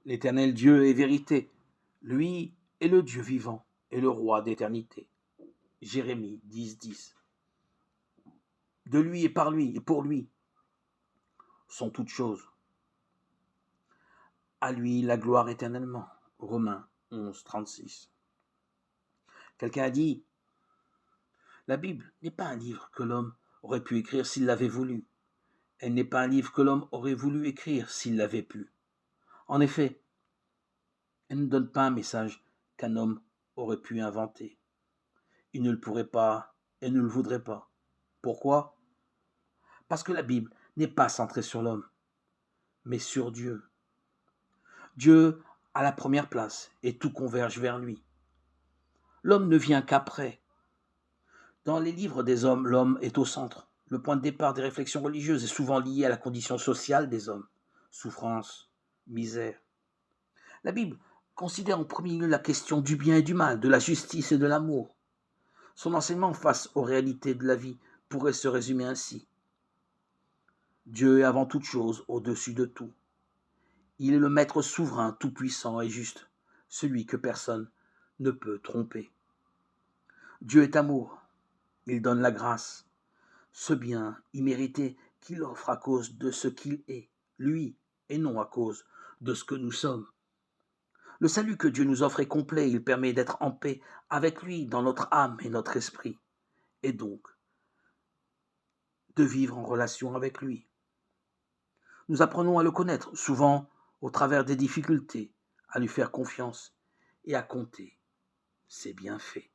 L'Éternel Dieu est vérité. Lui est le Dieu vivant et le roi d'éternité. Jérémie 10, 10. De lui et par lui et pour lui sont toutes choses. À lui la gloire éternellement. Romains 11, 36. Quelqu'un a dit, la Bible n'est pas un livre que l'homme aurait pu écrire s'il l'avait voulu. Elle n'est pas un livre que l'homme aurait voulu écrire s'il l'avait pu. En effet, elle ne donne pas un message qu'un homme aurait pu inventer. Il ne le pourrait pas et ne le voudrait pas. Pourquoi ? Parce que la Bible n'est pas centrée sur l'homme, mais sur Dieu. Dieu a la première place et tout converge vers lui. L'homme ne vient qu'après. Dans les livres des hommes, l'homme est au centre. Le point de départ des réflexions religieuses est souvent lié à la condition sociale des hommes. Souffrance, misère. La Bible considère en premier lieu la question du bien et du mal, de la justice et de l'amour. Son enseignement face aux réalités de la vie pourrait se résumer ainsi. Dieu est avant toute chose, au-dessus de tout. Il est le maître souverain, tout-puissant et juste, celui que personne ne peut tromper. Dieu est amour, il donne la grâce, ce bien immérité qu'il offre à cause de ce qu'il est, lui, et non à cause de ce que nous sommes. Le salut que Dieu nous offre est complet, il permet d'être en paix avec lui dans notre âme et notre esprit, et donc de vivre en relation avec lui. Nous apprenons à le connaître, souvent au travers des difficultés, à lui faire confiance et à compter ses bienfaits.